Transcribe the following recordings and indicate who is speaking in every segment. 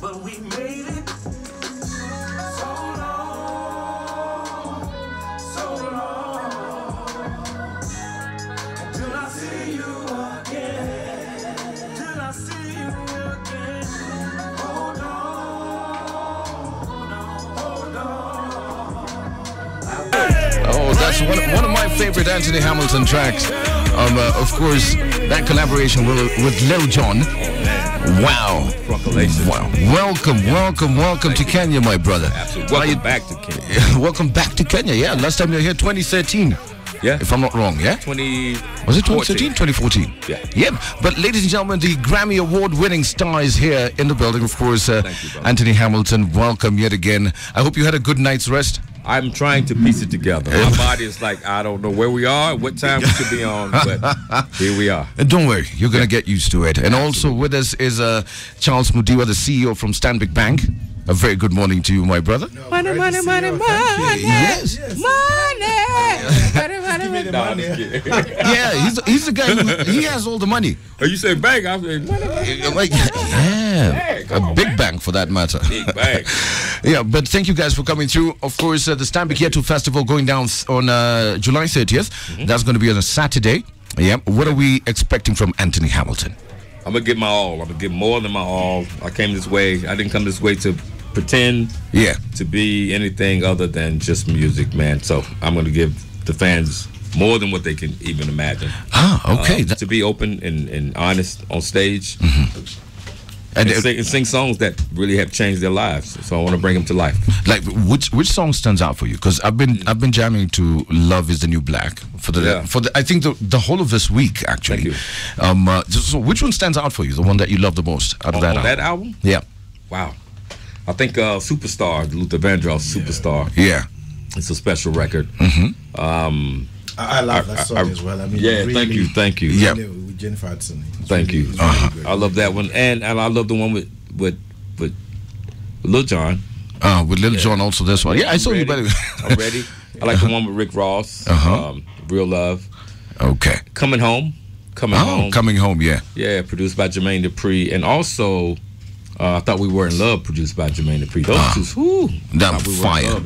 Speaker 1: but we made it so long, so long. Till I see you again, till I see you again. Hold on,
Speaker 2: Oh, that's one of my favorite Anthony Hamilton tracks. Of course, that collaboration with Lil Jon. Wow. Wow. Welcome to Kenya, my brother.
Speaker 3: Absolutely. Welcome back to Kenya.
Speaker 2: Welcome back to Kenya, yeah. Last time you were here, 2013.
Speaker 3: Yeah.
Speaker 2: If I'm not wrong, yeah?
Speaker 3: 2014.
Speaker 2: Was it 2013? 2014.
Speaker 3: Yeah.
Speaker 2: Yep. But ladies and gentlemen, the Grammy Award-winning star is here in the building. Of course,
Speaker 3: Thank you, brother.
Speaker 2: Anthony Hamilton, welcome yet again. I hope you had a good night's rest.
Speaker 3: I'm trying to piece it together. My body is like, I don't know where we are, what time we should be on, but here we are.
Speaker 2: And don't worry, you're going to get used to it. And also with us is Charles Mudiwa, the CEO from Stanbic Bank. A very good morning to you, my brother.
Speaker 4: Money.
Speaker 2: Yes.
Speaker 4: Money.
Speaker 2: Yeah, he's the guy he has all the money.
Speaker 3: Oh, you say bank, I say money.
Speaker 2: Like, yeah, a big bank for that matter.
Speaker 3: Big bank.
Speaker 2: Yeah, but thank you guys for coming through. Of course, the Stanbic Yetu Festival going down on July 30th. That's going to be on a Saturday. Yeah, what are we expecting from Anthony Hamilton?
Speaker 3: I'm going to give my all. I'm going to give more than my all. I came this way. I didn't come this way to pretend to be anything other than just music, man. So I'm going to give the fans more than what they can even imagine.
Speaker 2: Ah, okay.
Speaker 3: To be open and honest on stage.
Speaker 2: And
Speaker 3: sing songs that really have changed their lives. So I want to bring them to life.
Speaker 2: Like which song stands out for you? Because I've been jamming to "Love Is the New Black" for the I think the whole of this week actually.
Speaker 3: Thank you.
Speaker 2: So which one stands out for you? The one that you love the most out of
Speaker 3: that album?
Speaker 2: Yeah.
Speaker 3: Wow. I think Superstar, Luther Vandross, Superstar.
Speaker 2: Yeah.
Speaker 3: It's a special record.
Speaker 4: I love that song as well. I mean,
Speaker 3: yeah,
Speaker 4: really,
Speaker 3: thank you.
Speaker 2: Yeah.
Speaker 4: With Jennifer Hudson.
Speaker 3: Thank you.
Speaker 4: Really
Speaker 3: I love that one, and I love the one with Lil Jon.
Speaker 2: With Lil Jon also this one. Yeah, I saw you by the way.
Speaker 3: I'm ready. I like the one with Rick Ross. Real Love.
Speaker 2: Okay.
Speaker 3: Coming Home.
Speaker 2: Coming Home. Yeah.
Speaker 3: Yeah, produced by Jermaine Dupri, and also I Thought We Were in Love, produced by Jermaine Dupri. Those two, whoo,
Speaker 2: that fire.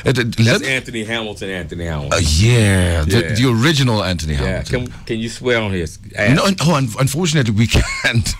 Speaker 3: That's Anthony Hamilton.
Speaker 2: Yeah, the original Anthony Hamilton.
Speaker 3: Yeah, can you swear on his ass?
Speaker 2: No, unfortunately we can't.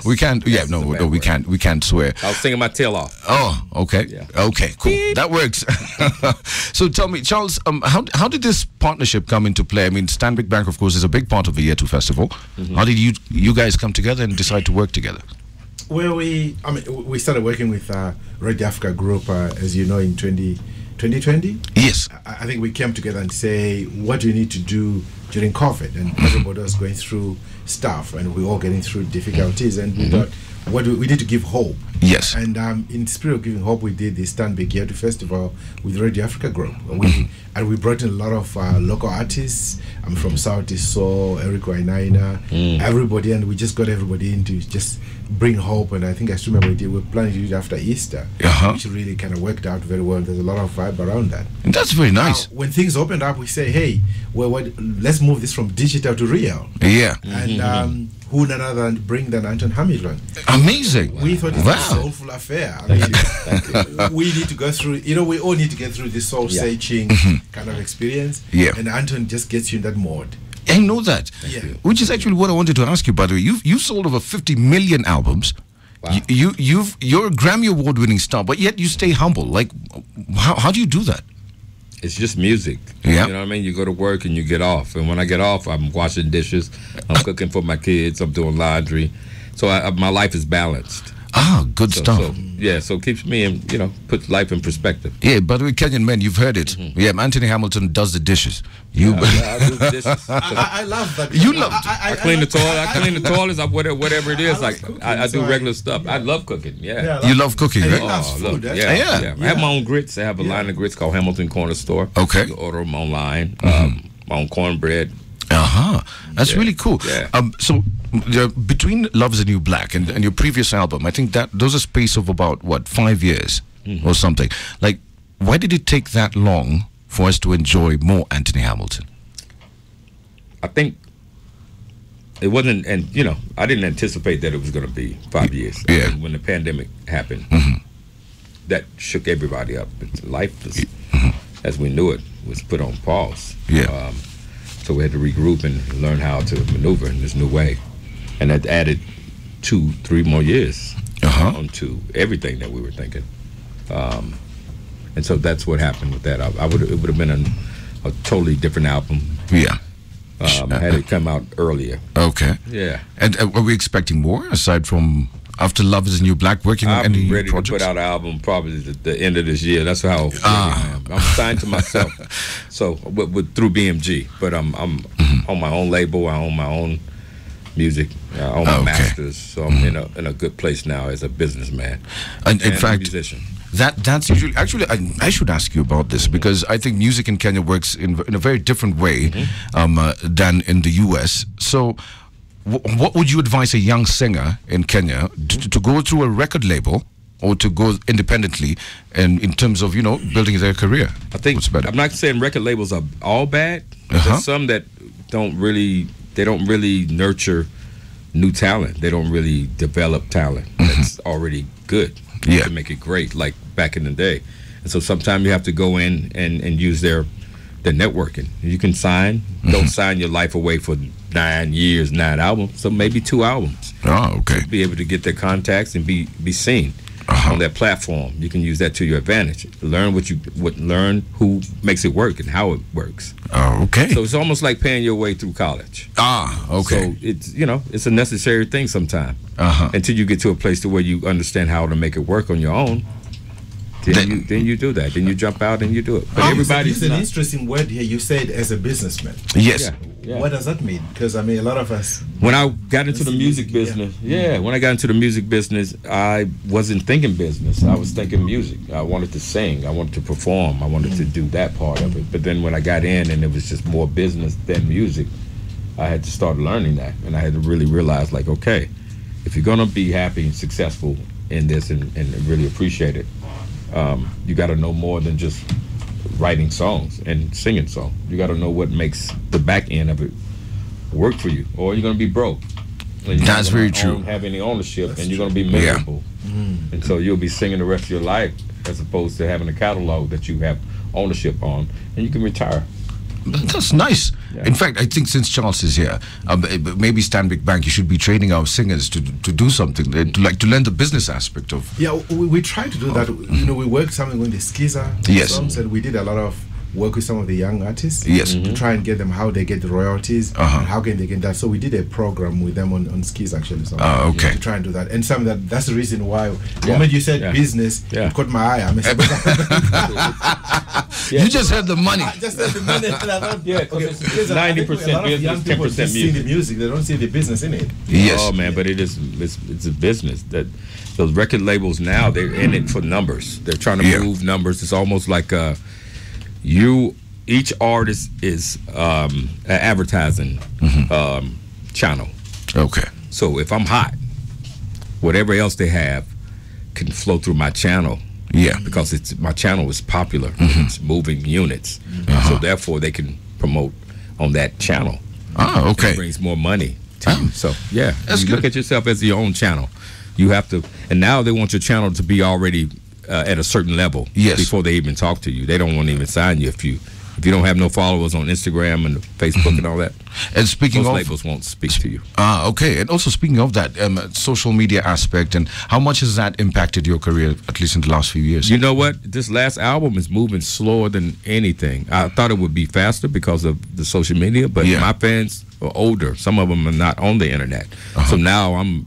Speaker 2: We can't. Yeah, no, we can't. We can't swear.
Speaker 3: I was singing my tail off.
Speaker 2: Oh, okay. Yeah. Okay, cool. That works. So tell me, Charles, how did this partnership come into play? I mean, Stanbic Bank, of course, is a big part of the Yetu Festival. How did you guys come together and decide to work together?
Speaker 4: Well, we started working with Radio Africa Group, as you know, in 2020.
Speaker 2: Yes.
Speaker 4: I think we came together and say, what do you need to do during COVID? And everybody was going through stuff, and we were all getting through difficulties, and we thought, we need to give hope.
Speaker 2: Yes.
Speaker 4: And in spirit of giving hope, we did the Stanbic Yetu Festival with Radio Africa Group. And we brought in a lot of local artists. I'm from Southeast Soul, Eric Wainaina, everybody, and we just got everybody in to just bring hope. And I think I still remember we were planning to do it after Easter, which really kind of worked out very well. There's a lot of vibe around that.
Speaker 2: And that's very nice.
Speaker 4: When things opened up, we say, hey, let's move this from digital to real.
Speaker 2: Yeah.
Speaker 4: And who other than bring than Anton Hamilton?
Speaker 2: Amazing.
Speaker 4: We thought it was a soulful affair. I mean, we need to go through, we all need to get through this soul searching kind of experience. Yeah. And Anton just gets you in that mode.
Speaker 2: I know that.
Speaker 4: Yeah.
Speaker 2: Which is actually what I wanted to ask you, by the way. You've sold over 50 million albums. Wow. You're a Grammy Award-winning star, but yet you stay humble. Like, how do you do that?
Speaker 3: It's just music.
Speaker 2: Yeah.
Speaker 3: You know what I mean? You go to work and you get off. And when I get off, I'm washing dishes. I'm cooking for my kids. I'm doing laundry. So my life is balanced.
Speaker 2: Ah, good stuff.
Speaker 3: So it keeps me in, puts life in perspective.
Speaker 2: Yeah, by the way, Kenyan men, you've heard it. Yeah, Anthony Hamilton does the dishes.
Speaker 3: I do the dishes.
Speaker 4: I love that.
Speaker 2: You love it.
Speaker 3: I clean the toilet. I clean the toilets. Whatever it is. I do regular stuff. I love cooking. Yeah.
Speaker 2: You love cooking, right?
Speaker 4: Food,
Speaker 3: yeah. I have my own grits. I have a line of grits called Hamilton Corner Store.
Speaker 2: Okay.
Speaker 3: You order them online. My own cornbread.
Speaker 2: That's really cool.
Speaker 3: Yeah.
Speaker 2: So between Love Is the New Black and your previous album, I think that those are a space of about 5 years or something. Like, why did it take that long for us to enjoy more Anthony Hamilton?
Speaker 3: I think it wasn't, and you know, I didn't anticipate that it was going to be 5 years.
Speaker 2: Yeah.
Speaker 3: When the pandemic happened, that shook everybody up. Life was, as we knew it, was put on pause.
Speaker 2: Yeah.
Speaker 3: So we had to regroup and learn how to maneuver in this new way, and that added 2-3 more years onto everything that we were thinking. And so that's what happened with that. It would have been a totally different album.
Speaker 2: Yeah.
Speaker 3: Had it come out earlier.
Speaker 2: Okay.
Speaker 3: Yeah.
Speaker 2: And are we expecting more aside from After Love Is the New Black? Working on any
Speaker 3: I'm ready
Speaker 2: projects?
Speaker 3: to put out an album probably at the end of this year. That's how ready I am. I'm signed to myself, so through BMG. But I'm on my own label. I own my own music. I own my masters. So I'm in a good place now as a businessman
Speaker 2: and in
Speaker 3: a
Speaker 2: fact,
Speaker 3: musician.
Speaker 2: That's usually actually I should ask you about this because I think music in Kenya works in a very different way than in the US. So what would you advise a young singer in Kenya to go through a record label or to go independently and in terms of building their career?
Speaker 3: I think I'm not saying record labels are all bad. There's some that don't really nurture new talent. They don't really develop talent that's already good. To make it great, like back in the day. And so sometimes you have to go in and use their networking. You can don't sign your life away for 9 years, 9 albums, so maybe 2 albums.
Speaker 2: Oh, okay.
Speaker 3: Be able to get their contacts and be seen on that platform. You can use that to your advantage. Learn learn who makes it work and how it works.
Speaker 2: Oh, okay.
Speaker 3: So it's almost like paying your way through college.
Speaker 2: Okay.
Speaker 3: So it's a necessary thing sometimes. Until you get to a place to where you understand how to make it work on your own. Then you do that. Then you jump out and you do it. But everybody's
Speaker 4: an interesting word here. You said as a businessman.
Speaker 2: Yes.
Speaker 4: Yeah. What does that mean? Because I mean, a lot of us.
Speaker 3: When I got into the music business, when I got into the music business, I wasn't thinking business. I was thinking music. I wanted to sing. I wanted to perform. I wanted to do that part of it. But then when I got in and it was just more business than music, I had to start learning that, and I had to really realize, like, okay, if you're gonna be happy and successful in this and really appreciate it, you got to know more than just writing songs and singing songs. You got to know what makes the back end of it work for you, or you're going to be broke.
Speaker 2: That's very true.
Speaker 3: Have any ownership, and you're going to be miserable. And so you'll be singing the rest of your life as opposed to having a catalog that you have ownership on, and you can retire.
Speaker 2: That's nice. In fact, I think since Charles is here, maybe Stanbic Bank, you should be training our singers to do something, to learn the business aspect of.
Speaker 4: Yeah, we try to do that. We worked something on the Skiza songs, and we did a lot of work with some of the young artists.
Speaker 2: Yes.
Speaker 4: To try and get them how they get the royalties, and how can they get that. So we did a program with them on Skis actually. So
Speaker 2: okay.
Speaker 4: To try and do that, and that's the reason why. The moment you said business, it caught my eye.
Speaker 2: You just had the money.
Speaker 4: I just had the money. And I thought,
Speaker 3: because it's 90% business, 10% music.
Speaker 4: See the music, they don't see the business in it.
Speaker 2: Yes.
Speaker 3: Oh man, but it's a business. That those record labels now, they're in it for numbers. They're trying to move numbers. It's almost like each artist is an advertising channel.
Speaker 2: Okay.
Speaker 3: So if I'm hot, whatever else they have can flow through my channel.
Speaker 2: Yeah.
Speaker 3: Because my channel is popular. It's moving units. So therefore they can promote on that channel.
Speaker 2: Oh, okay.
Speaker 3: It brings more money to you. So yeah,
Speaker 2: that's
Speaker 3: you
Speaker 2: good.
Speaker 3: Look at yourself as your own channel. You have to, and now they want your channel to be already at a certain level before they even talk to you. They don't want to even sign you if you don't have no followers on Instagram and Facebook and all that.
Speaker 2: And speaking
Speaker 3: those
Speaker 2: of
Speaker 3: labels won't speak to you.
Speaker 2: Okay. And also speaking of that, social media aspect, and how much has that impacted your career, at least in the last few years?
Speaker 3: You know what? This last album is moving slower than anything. I thought it would be faster because of the social media, but my fans are older. Some of them are not on the internet. So now I'm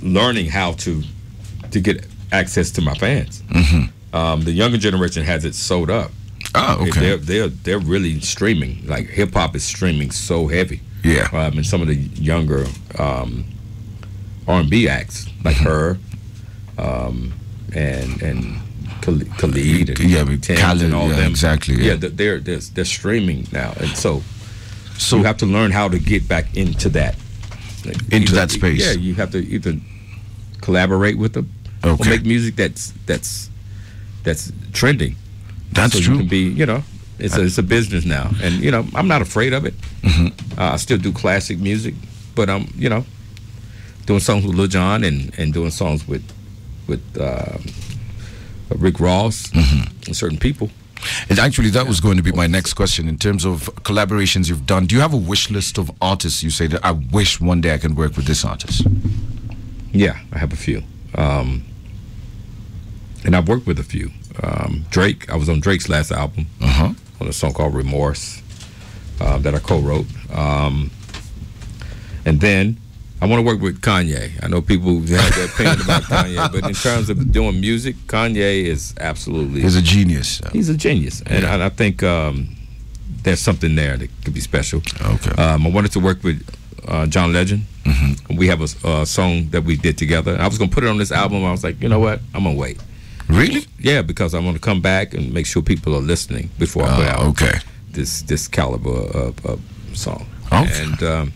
Speaker 3: learning how to get access to my fans. The younger generation has it sewed up.
Speaker 2: Oh, okay.
Speaker 3: They're really streaming. Like hip hop is streaming so heavy.
Speaker 2: Yeah.
Speaker 3: And some of the younger R&B acts like her, and Khalid and Thames and all them.
Speaker 2: Exactly.
Speaker 3: Yeah, they're streaming now, and so you have to learn how to get back into that.
Speaker 2: That space.
Speaker 3: Yeah, you have to either collaborate with them or make music that's trending.
Speaker 2: That's
Speaker 3: so
Speaker 2: true.
Speaker 3: You can be, It's a business now, and you know I'm not afraid of it. I still do classic music, but I'm doing songs with Lil Jon and doing songs with Rick Ross and certain people.
Speaker 2: And actually, that was going to be my next question in terms of collaborations you've done. Do you have a wish list of artists you say that I wish one day I can work with this artist?
Speaker 3: Yeah, I have a few. And I've worked with a few. Drake, I was on Drake's last album on a song called Remorse that I co-wrote. And then I want to work with Kanye. I know people have their opinion about Kanye, but in terms of doing music, Kanye is absolutely...
Speaker 2: He's a genius.
Speaker 3: He's a genius. And I think there's something there that could be special.
Speaker 2: Okay.
Speaker 3: I wanted to work with John Legend. We have a song that we did together. I was going to put it on this album. I was like, you know what? I'm going to wait.
Speaker 2: Really?
Speaker 3: Yeah, because I want to come back and make sure people are listening before I put out this caliber of song.
Speaker 2: Okay.
Speaker 3: And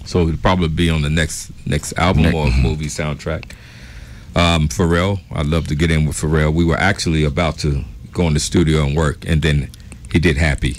Speaker 3: so it'll probably be on the next album or movie soundtrack. Pharrell, I'd love to get in with Pharrell. We were actually about to go in the studio and work, and then he did Happy.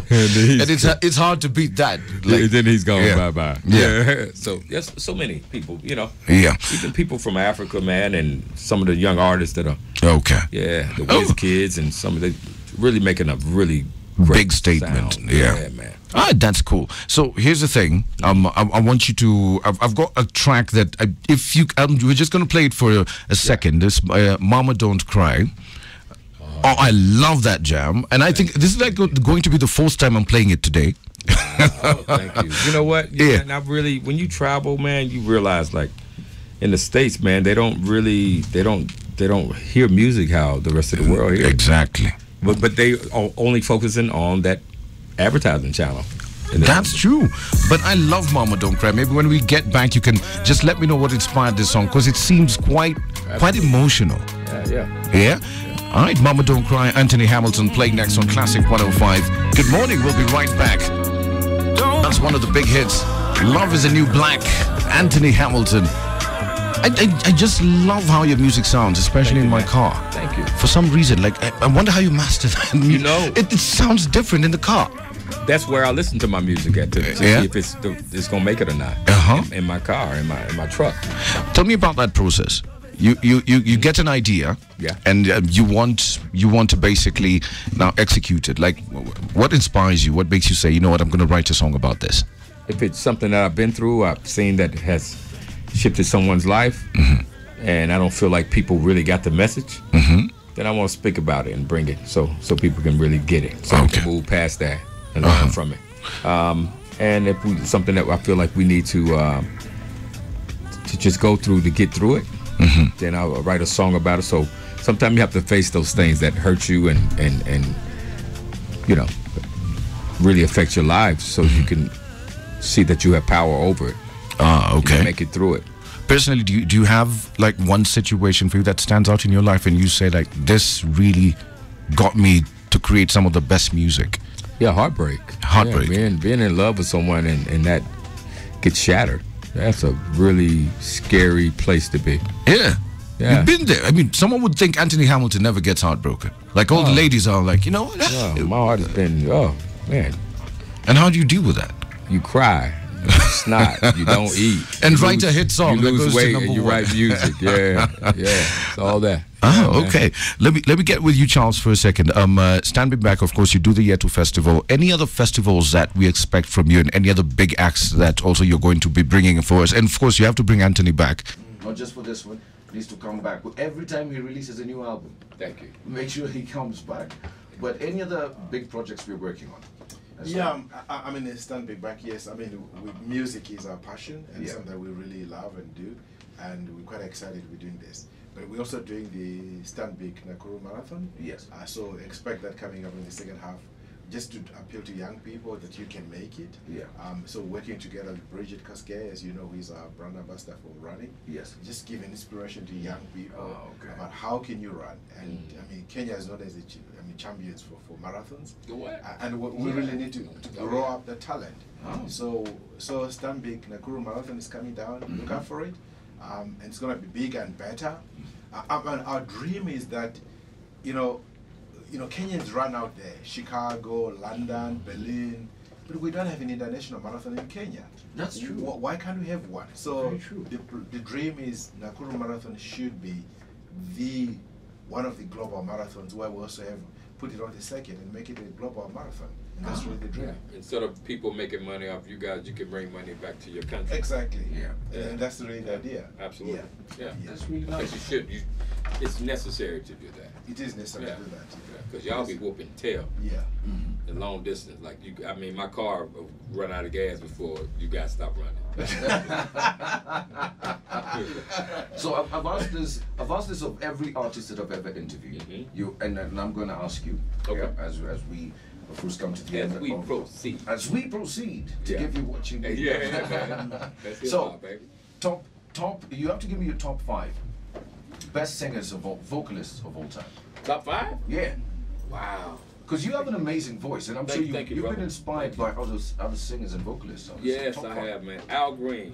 Speaker 2: And it's hard to beat that.
Speaker 3: Like, then he's gone bye-bye.
Speaker 2: Yeah.
Speaker 3: So yes, so many people, you know.
Speaker 2: Yeah.
Speaker 3: Even people from Africa, man, and some of the young artists that are the Wiz Kids, and some of the really making a really great
Speaker 2: big statement.
Speaker 3: Sound.
Speaker 2: Yeah,
Speaker 3: man.
Speaker 2: All right, that's cool. So here's the thing. I want you to. I've got a track that if you. We're just gonna play it for a second. This Mama Don't Cry. Oh, I love that jam, and I think this is like going to be the fourth time I'm playing it today.
Speaker 3: Thank you. You know what? Yeah. And I really, when you travel, man, you realize like in the States, man, they don't hear music how the rest of the world hears.
Speaker 2: Exactly.
Speaker 3: But they are only focusing on that advertising channel.
Speaker 2: That's true. But I love Mama Don't Cry. Maybe when we get back, you can just let me know what inspired this song, because it seems quite emotional. Yeah. All right, Mama Don't Cry, Anthony Hamilton playing next on Classic 105. Good morning, we'll be right back. That's one of the big hits. Love is a New Black, Anthony Hamilton. I just love how your music sounds, especially in my car.
Speaker 3: Thank you.
Speaker 2: For some reason, like, I wonder how you master that.
Speaker 3: You know.
Speaker 2: It sounds different in the car.
Speaker 3: That's where I listen to my music at, to see if it's going to make it or not. In my car, in my truck.
Speaker 2: Tell me about that process. You get an idea, and you want to basically now execute it. Like, what inspires you? What makes you say, you know what, I'm going to write a song about this?
Speaker 3: If it's something that I've been through, I've seen that has shifted someone's life, and I don't feel like people really got the message, then I want to speak about it and bring it so people can really get it, so we can move past that and learn from it. And if something that I feel like we need to just go through to get through it, then I'll write a song about it. So sometimes you have to face those things that hurt you and you know, really affect your life, so you can see that you have power over it. You can make it through it.
Speaker 2: Personally, do you have like one situation for you that stands out in your life and you say like, this really got me to create some of the best music?
Speaker 3: Yeah, heartbreak. Yeah, being in love with someone and that gets shattered. That's a really scary place to be.
Speaker 2: Yeah. You've been there. I mean, someone would think Anthony Hamilton never gets heartbroken. Like all the ladies are like, you know what?
Speaker 3: My heart has been, man.
Speaker 2: And how do you deal with that?
Speaker 3: You cry. You snot. You don't eat.
Speaker 2: And write a hit song.
Speaker 3: You lose weight and you write music. Yeah. It's all that.
Speaker 2: Okay. Let me get with you, Charles, for a second. Stand Me Back, of course, you do the Yetu Festival. Any other festivals that we expect from you, and any other big acts that also you're going to be bringing for us? And of course, you have to bring Anthony back. Not just for this one. He needs to come back. Every time he releases a new album.
Speaker 3: Thank you.
Speaker 2: Make sure he comes back. But any other big projects we're working on?
Speaker 4: I mean, Stand Big Back, yes. I mean, music is our passion and something that we really love and do, and we're quite excited we're doing this. But we're also doing the Stand Big Nakuru Marathon.
Speaker 2: Yes.
Speaker 4: So expect that coming up in the second half, just to appeal to young people that you can make it.
Speaker 2: Yeah.
Speaker 4: So working together with Bridget Kaske, as you know, who is our brand ambassador for running.
Speaker 2: Yes.
Speaker 4: Just giving inspiration to young people about how can you run. And I mean, Kenya is known as the champions for marathons. And we really need to grow up the talent. So Stand Big Nakuru Marathon is coming down. Look out for it. And it's going to be bigger and better. And our dream is that, you know, you know, Kenyans run out there, Chicago, London, Berlin, but we don't have an international marathon in Kenya.
Speaker 2: That's true.
Speaker 4: Why can't we have one? So
Speaker 2: Very true.
Speaker 4: the dream is Nakuru Marathon should be one of the global marathons where we also have put it on the circuit and make it a global marathon. And that's really the dream.
Speaker 3: Yeah. Instead of people making money off you guys, you can bring money back to your country.
Speaker 4: Exactly.
Speaker 2: Yeah.
Speaker 4: And that's really the idea.
Speaker 3: Absolutely. Yeah.
Speaker 2: That's really
Speaker 3: Because
Speaker 2: nice.
Speaker 3: it's necessary to do that.
Speaker 4: It is necessary
Speaker 3: Yeah.
Speaker 4: to do that.
Speaker 3: Because y'all be whooping tail
Speaker 4: Yeah.
Speaker 3: in long distance. Like I mean, my car will run out of gas before you guys stop running.
Speaker 2: So I've asked this of every artist that I've ever interviewed.
Speaker 3: Mhm.
Speaker 2: And I'm going to ask you,
Speaker 3: Okay.
Speaker 2: as we of course come to the
Speaker 3: As
Speaker 2: end
Speaker 3: we
Speaker 2: of,
Speaker 3: proceed.
Speaker 2: as we proceed to
Speaker 3: Yeah.
Speaker 2: give you what you need.
Speaker 3: Yeah, man. That's hip
Speaker 2: So-
Speaker 3: hop, baby.
Speaker 2: top. You have to give me your top 5 best singers of all, vocalists of all time.
Speaker 3: Top 5?
Speaker 2: Yeah.
Speaker 3: Wow.
Speaker 2: Because you have an amazing voice, and I'm
Speaker 3: Thank
Speaker 2: sure
Speaker 3: you, thank you,
Speaker 2: you've been
Speaker 3: brother.
Speaker 2: inspired by other singers and vocalists. So
Speaker 3: Yes,
Speaker 2: top
Speaker 3: I
Speaker 2: 5.
Speaker 3: have, man. Al Green,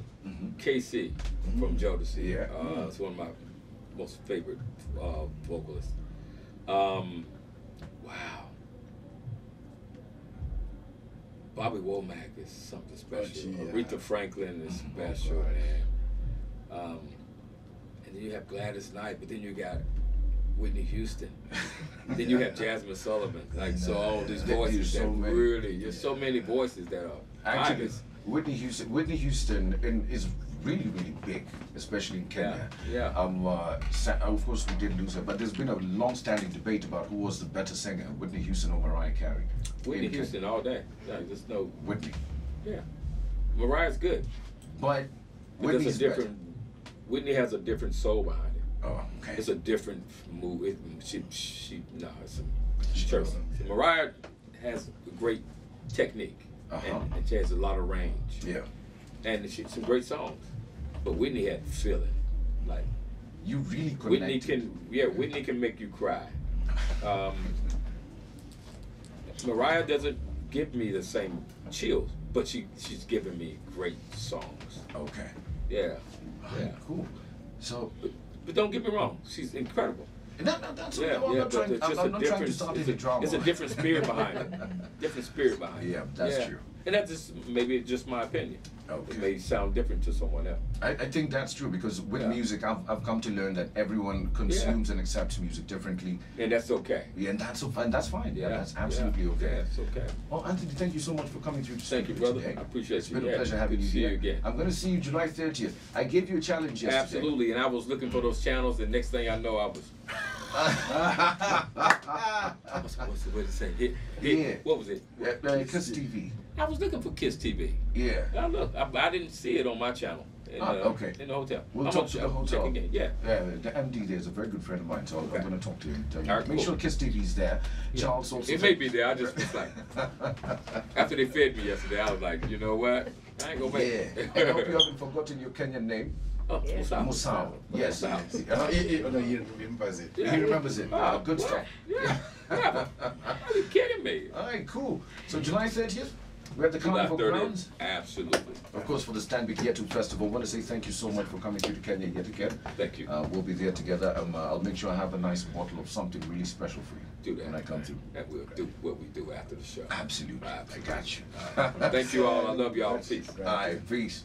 Speaker 3: KC from Jodeci.
Speaker 2: Yeah.
Speaker 3: It's one of my most favorite vocalists. Wow. Bobby Womack is something special.
Speaker 4: gee, yeah.
Speaker 3: Aretha Franklin is special, man. And then you have Gladys Knight, but then you got Whitney Houston. Then you have Jasmine Sullivan. Like, so all these voices
Speaker 2: so
Speaker 3: that
Speaker 2: many.
Speaker 3: really, there's so many voices that are
Speaker 2: Actually,
Speaker 3: timeless.
Speaker 2: Whitney Houston is really big, especially in Kenya.
Speaker 3: Yeah.
Speaker 2: Of course, we did lose her, but there's been a long-standing debate about who was the better singer, Whitney Houston or Mariah Carey.
Speaker 3: Whitney
Speaker 2: In
Speaker 3: Houston all day. Yeah, there's no.
Speaker 2: Whitney,
Speaker 3: Yeah. Mariah's good.
Speaker 2: but
Speaker 3: But there's
Speaker 2: Whitney's
Speaker 3: a different. Whitney has a different soul behind it.
Speaker 2: better. Oh, okay.
Speaker 3: It's a different move. It's
Speaker 2: She
Speaker 3: sure.
Speaker 2: doesn't.
Speaker 3: Mariah has great technique, and she has a lot of range.
Speaker 2: Yeah.
Speaker 3: And some great songs. But Whitney had feeling. Like
Speaker 2: You really connected.
Speaker 3: Whitney can make you cry. Mariah doesn't give me the same chills, but she's giving me great songs.
Speaker 2: Okay.
Speaker 3: Yeah. Yeah.
Speaker 2: Cool. So.
Speaker 3: But don't get me wrong, she's incredible.
Speaker 2: That's
Speaker 3: Yeah,
Speaker 2: I'm
Speaker 3: yeah,
Speaker 2: not trying.
Speaker 3: but it's just
Speaker 2: I'm
Speaker 3: a
Speaker 2: not trying to
Speaker 3: different.
Speaker 2: start any drama.
Speaker 3: It's a different spirit behind it. Different spirit behind it.
Speaker 2: Yeah, that's true.
Speaker 3: And that's just maybe just my opinion.
Speaker 2: Okay.
Speaker 3: It may sound different to someone else.
Speaker 2: I think that's true because with
Speaker 3: Yeah.
Speaker 2: music, I've come to learn that everyone consumes and accepts music differently.
Speaker 3: And that's okay.
Speaker 2: Yeah, and that's fine. That's fine. Yeah, that's absolutely
Speaker 3: yeah.
Speaker 2: okay.
Speaker 3: Yeah, it's okay.
Speaker 2: Well, Anthony, thank you so much for coming through. To
Speaker 3: Thank you,
Speaker 2: speak
Speaker 3: brother.
Speaker 2: today.
Speaker 3: I appreciate
Speaker 2: It's
Speaker 3: you.
Speaker 2: been a
Speaker 3: Yeah,
Speaker 2: pleasure having
Speaker 3: good
Speaker 2: you
Speaker 3: to see
Speaker 2: here.
Speaker 3: you again.
Speaker 2: I'm going to see you July 30th. I gave you a challenge yesterday.
Speaker 3: Absolutely. And I was looking for those channels, and next thing I know, I was. what's the way to say?
Speaker 2: Yeah.
Speaker 3: What was it?
Speaker 2: Kiss TV.
Speaker 3: I was looking for Kiss TV.
Speaker 2: Yeah.
Speaker 3: Now look, I didn't see it on my channel.
Speaker 2: Okay.
Speaker 3: In the hotel.
Speaker 2: We'll
Speaker 3: I'm
Speaker 2: talk
Speaker 3: gonna
Speaker 2: to the
Speaker 3: check
Speaker 2: hotel.
Speaker 3: again. Yeah.
Speaker 2: The MD there is a very good friend of mine, so
Speaker 3: Okay.
Speaker 2: I'm going to talk to him. Tell you.
Speaker 3: All right,
Speaker 2: Make
Speaker 3: cool.
Speaker 2: sure Kiss TV's there.
Speaker 3: Yeah.
Speaker 2: Charles also.
Speaker 3: It may be there. I just was like, after they fed me yesterday, I was like, you know what? I ain't gonna make
Speaker 2: Yeah.
Speaker 3: it.
Speaker 2: I hope you haven't forgotten your Kenyan name.
Speaker 3: Oh, Musau.
Speaker 2: Musau. Yes.
Speaker 4: No, he remembers it.
Speaker 3: Yeah.
Speaker 2: He remembers it.
Speaker 3: Oh,
Speaker 2: Good
Speaker 3: what?
Speaker 2: stuff.
Speaker 3: Yeah. Yeah. Are you kidding me?
Speaker 2: All right, cool. So July 30th, we're at the
Speaker 3: July
Speaker 2: Carnival
Speaker 3: 30th.
Speaker 2: Grounds.
Speaker 3: Absolutely.
Speaker 2: Of course, for the Stand Big Yetu Festival. I want to say thank you so much for coming through to Kenya yet again.
Speaker 3: Thank you.
Speaker 2: We'll be there together. I'll make sure I have a nice bottle of something really special for you
Speaker 3: Do that
Speaker 2: when I come through.
Speaker 3: And we'll do what we do after the show.
Speaker 2: Absolutely. I got you.
Speaker 3: Thank you all. I love y'all. Peace.
Speaker 2: All right, peace.